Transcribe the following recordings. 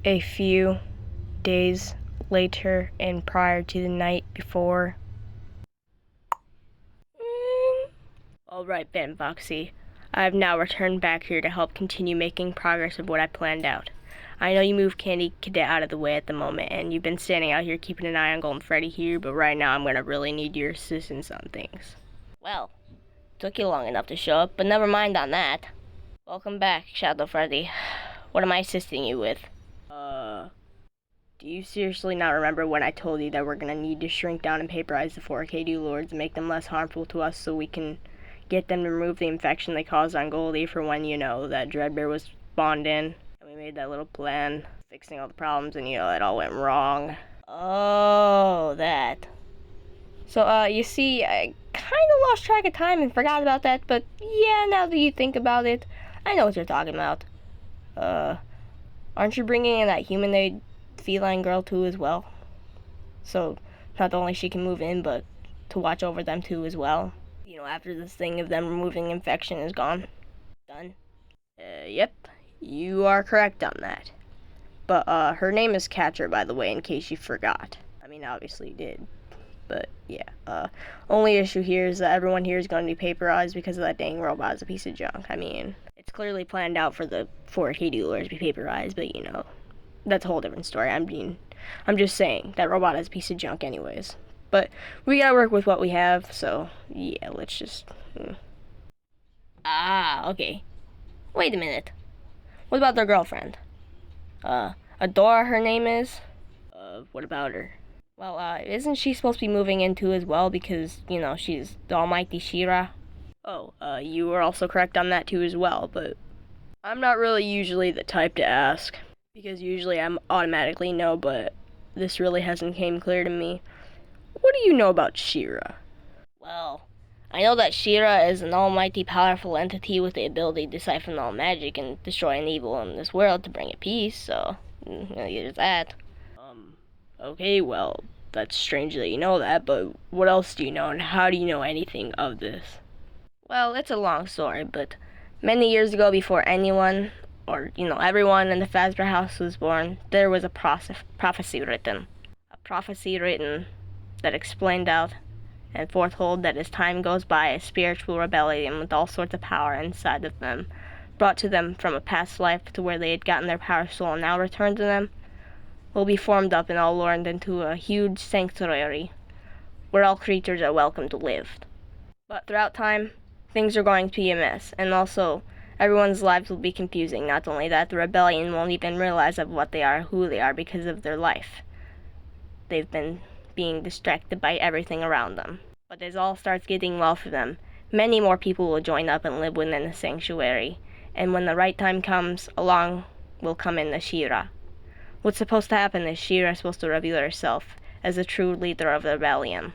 A few days later and prior to the night before. Alright then, Foxy. I have now returned back here to help continue making progress of what I planned out. I know you moved Candy Cadet out of the way at the moment, and you've been standing out here keeping an eye on Golden Freddy here, but right now I'm gonna really need your assistance on things. Well, took you long enough to show up, but never mind on that. Welcome back, Shadow Freddy. What am I assisting you with? Do you seriously not remember when I told you that we're gonna need to shrink down and paperize the 4 Cadou Lords and make them less harmful to us so we can get them to remove the infection they caused on Goldie for when, that Dreadbear was spawned in? And we made that little plan, fixing all the problems, and it all went wrong. Oh, that. So, you see, I kinda lost track of time and forgot about that, but yeah, now that you think about it, I know what you're talking about. Aren't you bringing in that humanoid feline girl too as well? So, not only she can move in, but to watch over them too as well. After this thing of them removing infection is gone. Done. Yep. You are correct on that. But, her name is Catra, by the way, in case you forgot. I mean, obviously you did. But, yeah. Only issue here is that everyone here is going to be paperized because of that dang robot is a piece of junk. I mean, it's clearly planned out for the 4 Cadou Lords to be paperized, but, that's a whole different story. I'm just saying, that robot is a piece of junk anyways. But we gotta work with what we have, so, yeah, let's just... Ah, okay. Wait a minute. What about their girlfriend? Adora, her name is? What about her? Well, isn't she supposed to be moving in too as well because, she's the almighty She-Ra? Oh, you are also correct on that too as well, but I'm not really usually the type to ask, because usually I'm automatically no, but this really hasn't came clear to me. What do you know about She-Ra? Well, I know that She-Ra is an almighty powerful entity with the ability to siphon all magic and destroy an evil in this world to bring it peace, so there's that. Okay, well, that's strange that you know that, but what else do you know, and how do you know anything of this? Well, it's a long story, but many years ago, before anyone, or, everyone in the Fazbear house was born, there was a prophecy written. A prophecy written that explained out and foretold that as time goes by, a spiritual rebellion with all sorts of power inside of them, brought to them from a past life to where they had gotten their power soul and now returned to them, will be formed up and all lured into a huge sanctuary where all creatures are welcome to live. But throughout time, things are going to be a mess, and also everyone's lives will be confusing. Not only that, the rebellion won't even realize of what they are, who they are, because of their life. They've been being distracted by everything around them. But as all starts getting well for them, many more people will join up and live within the sanctuary, and when the right time comes, along will come in the She-Ra. What's supposed to happen is She-Ra is supposed to reveal herself as the true leader of the rebellion.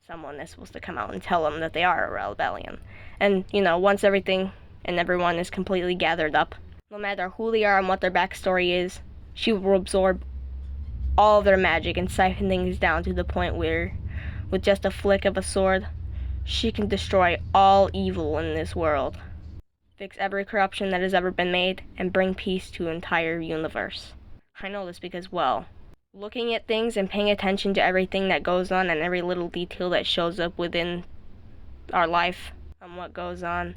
Someone is supposed to come out and tell them that they are a rebellion. And, once everything and everyone is completely gathered up, no matter who they are and what their backstory is, she will absorb all of their magic and siphon things down to the point where, with just a flick of a sword, she can destroy all evil in this world, fix every corruption that has ever been made, and bring peace to the entire universe. I know this because, well, looking at things and paying attention to everything that goes on and every little detail that shows up within our life and what goes on,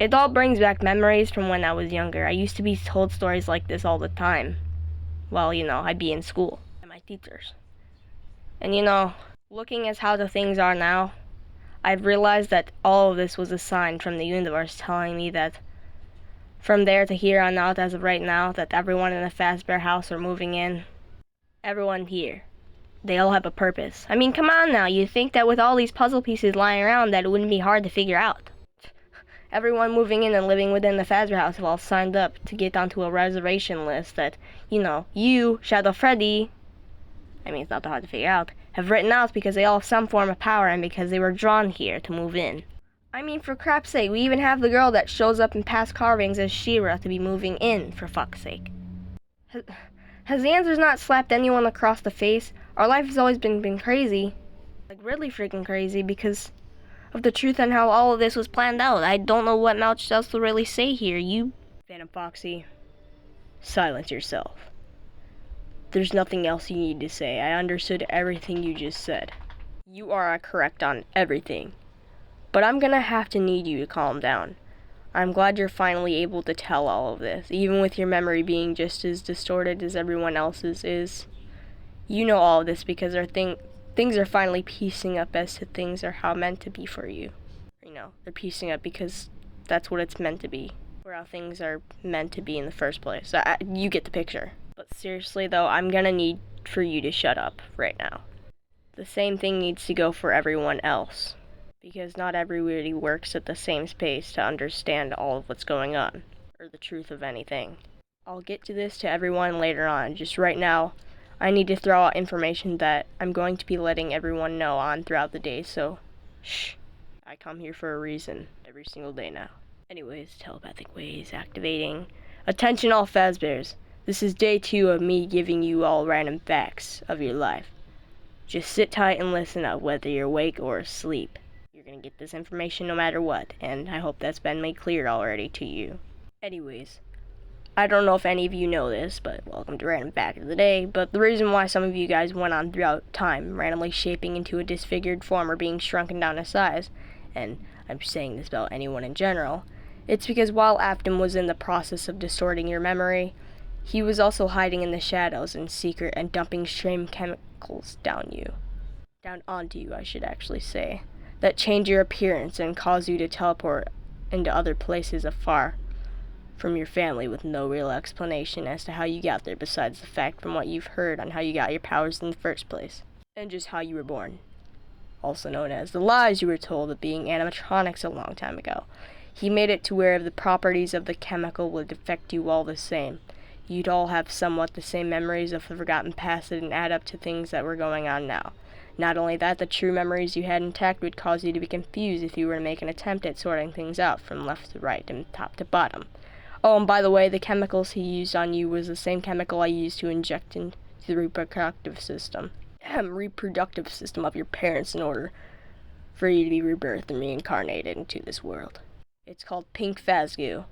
it all brings back memories from when I was younger. I used to be told stories like this all the time. Well, I'd be in school and my teachers. And looking at how the things are now, I've realized that all of this was a sign from the universe telling me that from there to here on out, as of right now, that everyone in the Fazbear house are moving in. Everyone here. They all have a purpose. I mean, come on now, you'd think that with all these puzzle pieces lying around that it wouldn't be hard to figure out. Everyone moving in and living within the Fazbear house have all signed up to get onto a reservation list that, you, Shadow Freddy, I mean, it's not that hard to figure out, have written out because they all have some form of power and because they were drawn here to move in. I mean, for crap's sake, we even have the girl that shows up in past carvings as She-Ra to be moving in, for fuck's sake. Has the answers not slapped anyone across the face? Our life has always been crazy. Like, really freaking crazy, because of the truth on how all of this was planned out. I don't know what else to really say here. Phantom Foxy, silence yourself. There's nothing else you need to say. I understood everything you just said. You are correct on everything. But I'm gonna have to need you to calm down. I'm glad you're finally able to tell all of this, even with your memory being just as distorted as everyone else's is. You know all of this because things are finally piecing up as to things are how meant to be for you. They're piecing up because that's what it's meant to be, or how things are meant to be in the first place. You get the picture. But seriously though, I'm gonna need for you to shut up right now. The same thing needs to go for everyone else, because not everybody works at the same pace to understand all of what's going on, or the truth of anything. I'll get to this to everyone later on. Just right now, I need to throw out information that I'm going to be letting everyone know on throughout the day, so shh. I come here for a reason every single day now. Anyways, telepathic ways activating. Attention all Fazbears. This is day 2 of me giving you all random facts of your life. Just sit tight and listen up whether you're awake or asleep. You're gonna get this information no matter what, and I hope that's been made clear already to you. Anyways, I don't know if any of you know this, but welcome to Random Fact of the Day, but the reason why some of you guys went on throughout time randomly shaping into a disfigured form or being shrunken down to size, and I'm saying this about anyone in general, it's because while Afton was in the process of distorting your memory, he was also hiding in the shadows in secret and dumping strange chemicals down onto you, I should actually say, that change your appearance and cause you to teleport into other places afar from your family with no real explanation as to how you got there besides the fact from what you've heard on how you got your powers in the first place, and just how you were born. Also known as the lies you were told of being animatronics a long time ago. He made it to where the properties of the chemical would affect you all the same. You'd all have somewhat the same memories of the forgotten past that didn't add up to things that were going on now. Not only that, the true memories you had intact would cause you to be confused if you were to make an attempt at sorting things out from left to right and top to bottom. Oh, and by the way, the chemicals he used on you was the same chemical I used to inject into the reproductive system of your parents in order for you to be rebirthed and reincarnated into this world. It's called pink phasgoo.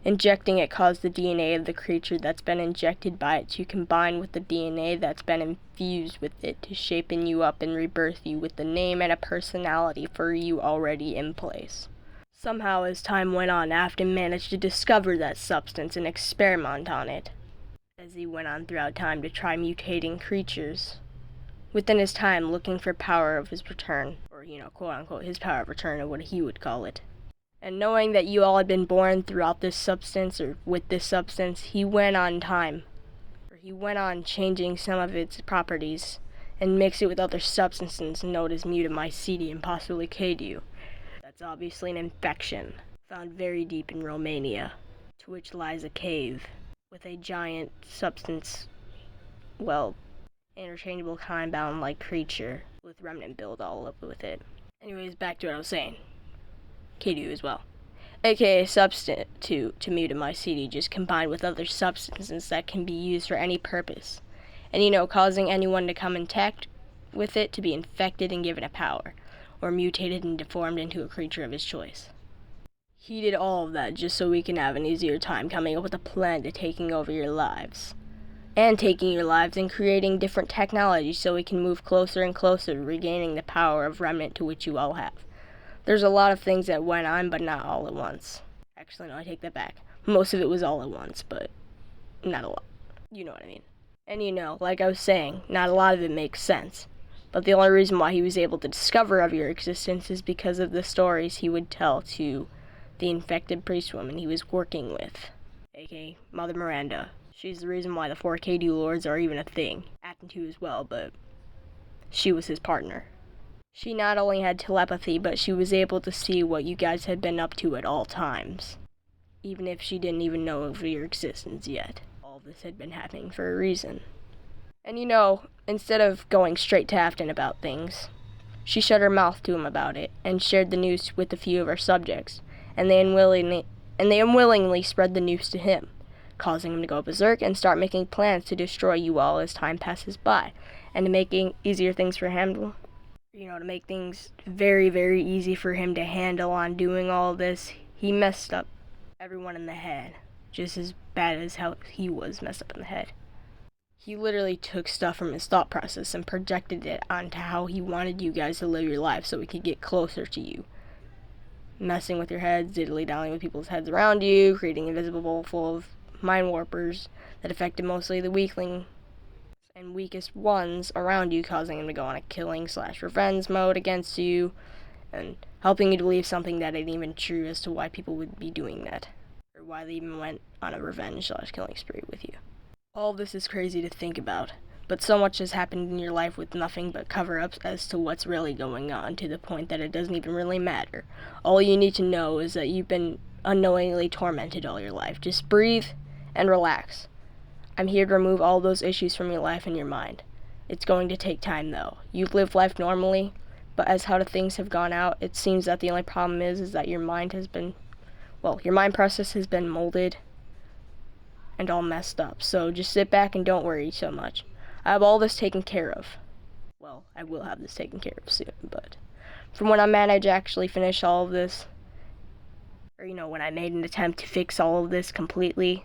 Injecting it caused the DNA of the creature that's been injected by it to combine with the DNA that's been infused with it to shapen you up and rebirth you with the name and a personality for you already in place. Somehow, as time went on, Afton managed to discover that substance and experiment on it, as he went on throughout time to try mutating creatures. Within his time, looking for power of his return, or, quote-unquote, his power of return, or what he would call it. And knowing that you all had been born throughout this substance, or with this substance, he went on changing some of its properties, and mixed it with other substances known as mutamycete and possibly Cadou. That's obviously an infection, found very deep in Romania, to which lies a cave, with a giant substance, interchangeable time-bound-like creature, with remnant build all up with it. Anyways, back to what I was saying. Cadou as well, aka substitute to mutamycete, just combined with other substances that can be used for any purpose, and causing anyone to come in contact with it to be infected and given a power, or mutated and deformed into a creature of his choice. He did all of that just so we can have an easier time coming up with a plan to taking over your lives. And taking your lives and creating different technology so we can move closer and closer to regaining the power of remnant to which you all have. There's a lot of things that went on, but not all at once. Actually, no, I take that back. Most of it was all at once, but not a lot. You know what I mean. And like I was saying, not a lot of it makes sense. But the only reason why he was able to discover of your existence is because of the stories he would tell to the infected priest woman he was working with, aka Mother Miranda. She's the reason why the 4 Cadou Lords are even a thing. Acting 2 as well, but she was his partner. She not only had telepathy, but she was able to see what you guys had been up to at all times, even if she didn't even know of your existence yet. All of this had been happening for a reason. And instead of going straight to Afton about things, she shut her mouth to him about it, and shared the news with a few of her subjects, and they unwillingly spread the news to him, causing him to go berserk and start making plans to destroy you all as time passes by, and to making easier things for him to make things very, very easy for him to handle on doing all this, he messed up everyone in the head, just as bad as how he was messed up in the head. He literally took stuff from his thought process and projected it onto how he wanted you guys to live your life so he could get closer to you. Messing with your heads, diddly-dallying with people's heads around you, creating an invisible ball full of mind warpers that affected mostly the weakling and weakest ones around you, causing them to go on a killing/revenge mode against you, and helping you to believe something that ain't even true as to why people would be doing that, or why they even went on a revenge/killing spree with you. All of this is crazy to think about, but so much has happened in your life with nothing but cover-ups as to what's really going on, to the point that it doesn't even really matter. All you need to know is that you've been unknowingly tormented all your life. Just breathe and relax. I'm here to remove all those issues from your life and your mind. It's going to take time, though. You've lived life normally, but as how the things have gone out, it seems that the only problem is that your mind process has been molded and all messed up. So just sit back and don't worry so much. I have all this taken care of. Well, I will have this taken care of soon, but from when I managed to actually finish all of this, or when I made an attempt to fix all of this completely,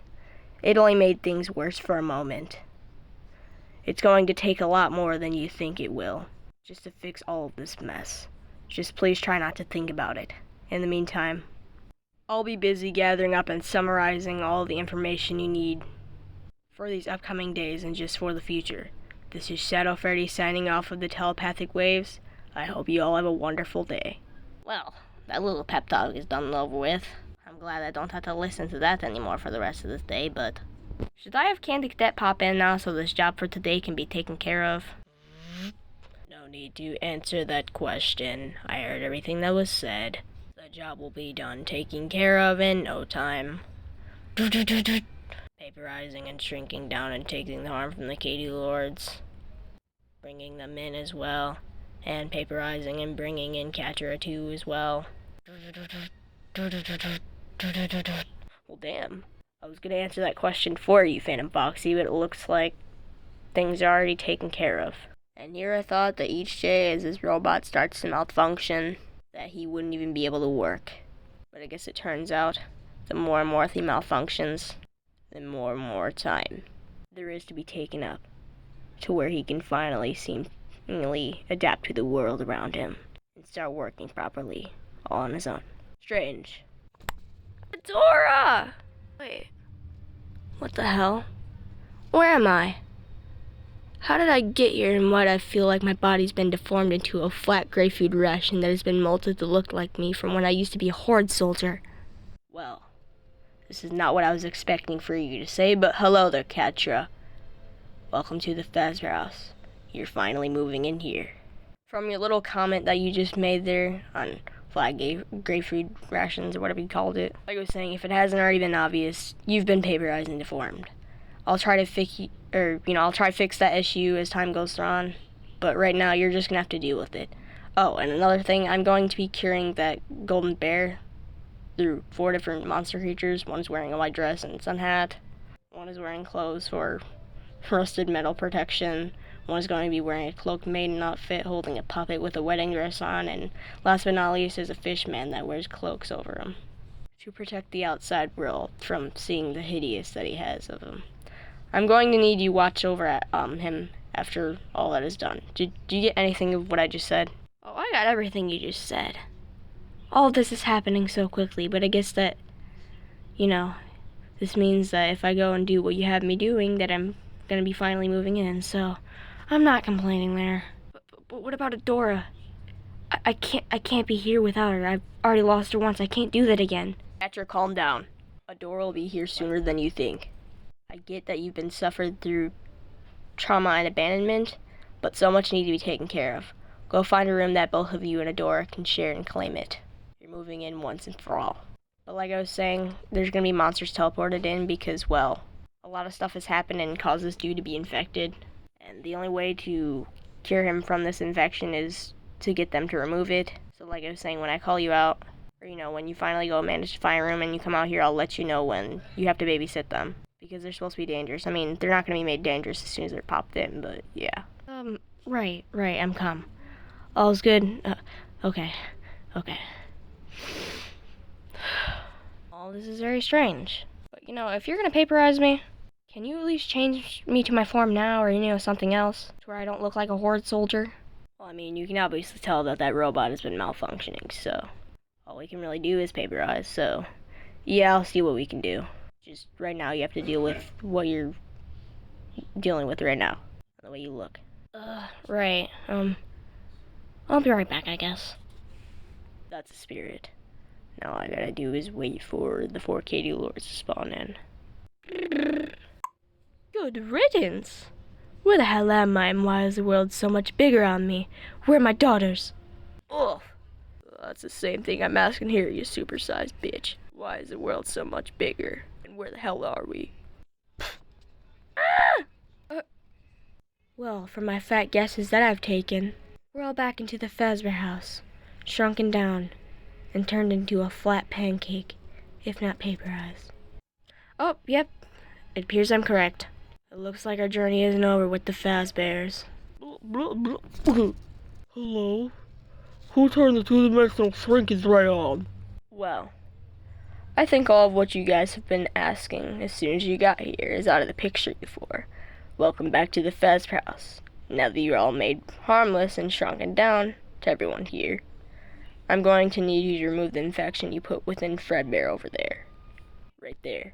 it only made things worse for a moment. It's going to take a lot more than you think it will, just to fix all of this mess. Just please try not to think about it. In the meantime, I'll be busy gathering up and summarizing all the information you need for these upcoming days and just for the future. This is Shadow Freddy signing off of the telepathic waves. I hope you all have a wonderful day. Well, that little pep talk is done and over with. I'm glad I don't have to listen to that anymore for the rest of this day, but should I have Candy Cadet pop in now so this job for today can be taken care of? No need to answer that question. I heard everything that was said. The job will be done taken care of in no time. Paperizing and shrinking down and taking the harm from the Cadou Lords. Bringing them in as well. And paperizing and bringing in Catra too as well. Well, damn. I was gonna answer that question for you, Phantom Foxy, but it looks like things are already taken care of. And here I thought that each day as his robot starts to malfunction, that he wouldn't even be able to work. But I guess it turns out, the more and more he malfunctions, the more and more time there is to be taken up to where he can finally seemingly adapt to the world around him and start working properly all on his own. Strange. Dora! Wait. What the hell? Where am I? How did I get here, and why do I feel like my body's been deformed into a flat gray food ration that has been molded to look like me from when I used to be a Horde soldier? Well, this is not what I was expecting for you to say, but hello there, Catra. Welcome to the Fazbear House. You're finally moving in here. From your little comment that you just made there on flat gray food rations or whatever you called it, like I was saying, if it hasn't already been obvious, you've been paperized and deformed. I'll try to fix that issue as time goes on, but right now you're just gonna have to deal with it. Oh, and another thing, I'm going to be curing that golden bear through 4 different monster creatures. One's wearing a white dress and sun hat. One is wearing clothes for rusted metal protection. One is going to be wearing a cloaked maiden outfit, holding a puppet with a wedding dress on, and last but not least is a fish man that wears cloaks over him to protect the outside world from seeing the hideous that he has of him. I'm going to need you watch over at him after all that is done. Did you get anything of what I just said? Oh, I got everything you just said. All of this is happening so quickly, but I guess that, this means that if I go and do what you have me doing, that I'm gonna be finally moving in, so I'm not complaining there. But what about Adora? I can't be here without her. I've already lost her once. I can't do that again. Catra, calm down. Adora will be here sooner than you think. I get that you've been suffered through trauma and abandonment, but so much needs to be taken care of. Go find a room that both of you and Adora can share and claim it. You're moving in once and for all. But like I was saying, there's gonna be monsters teleported in because, well, a lot of stuff has happened and caused this dude to be infected. And the only way to cure him from this infection is to get them to remove it. So like I was saying, when I call you out, or when you finally go manage to find a room and you come out here, I'll let you know when you have to babysit them. Because they're supposed to be dangerous. I mean, they're not going to be made dangerous as soon as they're popped in, but yeah. Right, I'm calm. All's good. Okay. All this is very strange. But if you're going to paperize me, Can you at least change me to my form now, or, something else, to where I don't look like a horde soldier? Well, I mean, you can obviously tell that robot has been malfunctioning, so all we can really do is paperize, so yeah, I'll see what we can do. Just right now, you have to deal with what you're dealing with right now, the way you look. Right, I'll be right back, I guess. That's the spirit. Now all I gotta do is wait for the 4 Cadou Lords to spawn in. Good riddance! Where the hell am I, and why is the world so much bigger on me? Where are my daughters? Oh, that's the same thing I'm asking here, you supersized bitch. Why is the world so much bigger? And where the hell are we? Well, from my fat guesses that I've taken, we're all back into the Fazbear house, shrunken down, and turned into a flat pancake, if not paperized. Oh, yep, it appears I'm correct. It looks like our journey isn't over with the Fazbears. Hello? Who turned the two-dimensional shrinkage right on? Well, I think all of what you guys have been asking as soon as you got here is out of the picture before. Welcome back to the Fazbear house. Now that you're all made harmless and shrunken down to everyone here, I'm going to need you to remove the infection you put within Fredbear over there. Right there.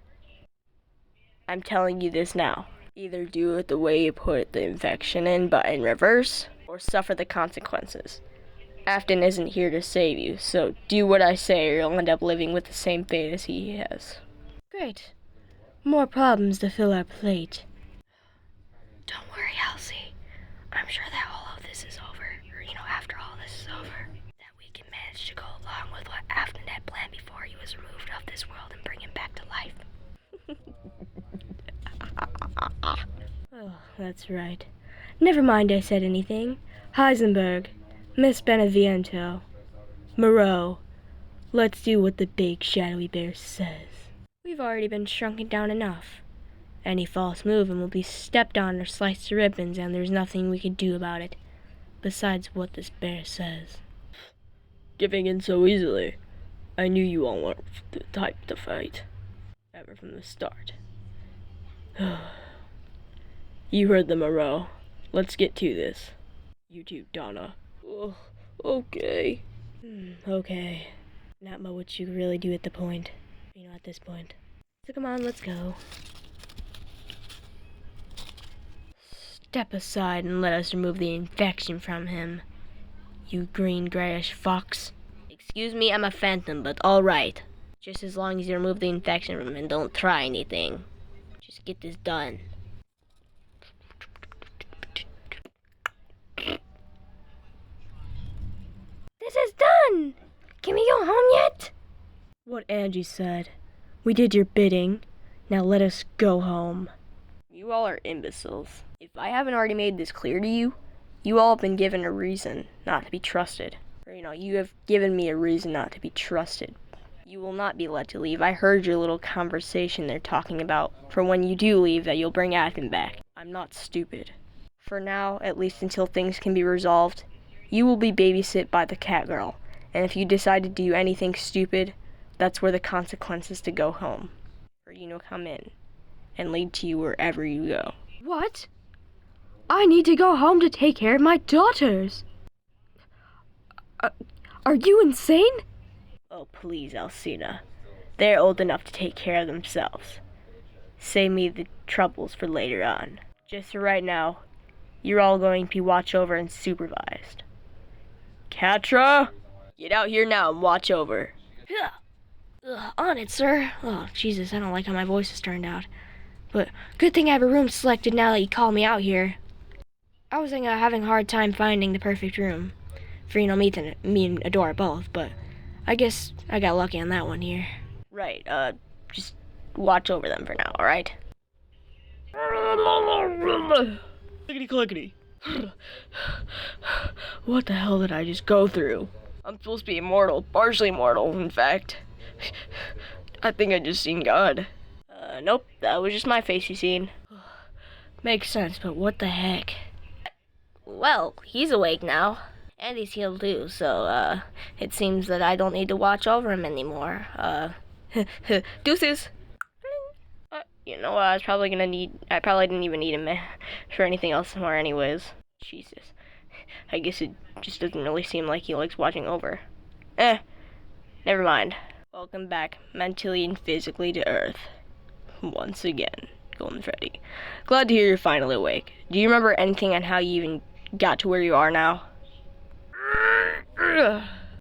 I'm telling you this now. Either do it the way you put the infection in, but in reverse, or suffer the consequences. Afton isn't here to save you, so do what I say or you'll end up living with the same fate as he has. Great. More problems to fill our plate. Don't worry, Elsie. I'm sure that all of this is over, or, after all this is over, that we can manage to go along with what Afton had planned before he was removed of this world and bring him back to life. Oh, that's right. Never mind I said anything. Heisenberg, Miss Beneviento, Moreau, let's do what the big shadowy bear says. We've already been shrunken down enough. Any false move and we'll be stepped on or sliced to ribbons, and there's nothing we can do about it, besides what this bear says. Giving in so easily. I knew you all weren't the type to fight. Ever from the start. You heard the Moreau. Let's get to this. You too, Donna. Oh, okay. Okay. Not much what you really do at the point. At this point. So come on, let's go. Step aside and let us remove the infection from him. You green grayish fox. Excuse me, I'm a phantom, but alright. Just as long as you remove the infection from him and don't try anything. Just get this done. This is done! Can we go home yet? What Angie said. We did your bidding. Now let us go home. You all are imbeciles. If I haven't already made this clear to you, you all have been given a reason not to be trusted. Or, you have given me a reason not to be trusted. You will not be let to leave. I heard your little conversation they're talking about for when you do leave that you'll bring Advin back. I'm not stupid. For now, at least until things can be resolved, you will be babysit by the cat girl. And if you decide to do anything stupid, that's where the consequences to go home. Or, come in and lead to you wherever you go. What? I need to go home to take care of my daughters. Are you insane? Oh, please, Alcina. They're old enough to take care of themselves. Save me the troubles for later on. Just for right now, you're all going to be watched over and supervised. Catra, get out here now and watch over. On it, sir. Oh, Jesus, I don't like how my voice has turned out. But good thing I have a room selected now that you called me out here. I was having a hard time finding the perfect room for, me and Adora both, but I guess I got lucky on that one here. Right, just watch over them for now, alright? Clickety clickety. What the hell did I just go through? I'm supposed to be immortal, partially immortal, in fact. I think I just seen God. Nope, that was just my face you seen. Makes sense, but what the heck? Well, he's awake now. And he's healed too, so, it seems that I don't need to watch over him anymore. Deuces! You know, I probably didn't even need him for anything else more anyways. Jesus. I guess it just doesn't really seem like he likes watching over. Never mind. Welcome back, mentally and physically, to Earth. Once again, Golden Freddy. Glad to hear you're finally awake. Do you remember anything on how you even got to where you are now?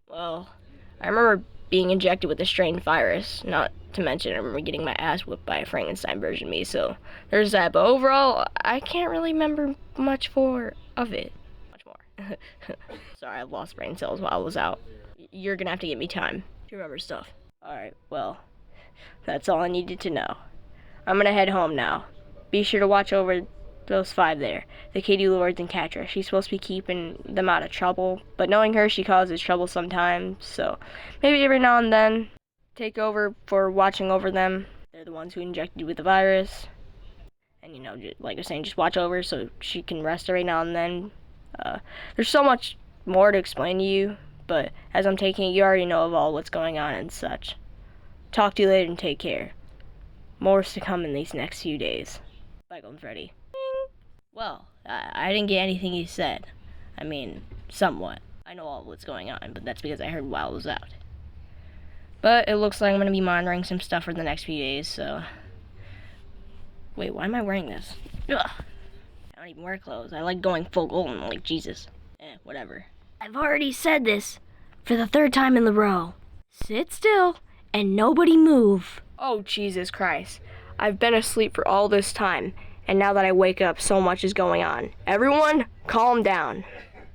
Well, I remember being injected with a strange virus. Not to mention, I remember getting my ass whipped by a Frankenstein version of me, so there's that. But overall, I can't really remember much of it. Much more. Sorry, I lost brain cells while I was out. You're gonna have to give me time to remember stuff. Alright, well, that's all I needed to know. I'm gonna head home now. Be sure to watch over those 5 there, the Cadou Lords and Catra. She's supposed to be keeping them out of trouble, but knowing her, she causes trouble sometimes, so maybe every now and then, take over for watching over them. They're the ones who injected you with the virus. And, you know, like I was saying, just watch over so she can rest every now and then. There's so much more to explain to you, but as I'm taking it, you already know of all what's going on and such. Talk to you later and take care. More is to come in these next few days. Bye, Golden Freddy. Well, I didn't get anything you said. I mean, somewhat. I know all what's going on, but that's because I heard while I was out. But it looks like I'm going to be monitoring some stuff for the next few days, so... Wait, why am I wearing this? Ugh. I don't even wear clothes. I like going full golden, like Jesus. Whatever. I've already said this for the 3rd time in the row. Sit still and nobody move. Oh, Jesus Christ. I've been asleep for all this time, and now that I wake up, so much is going on. Everyone, calm down.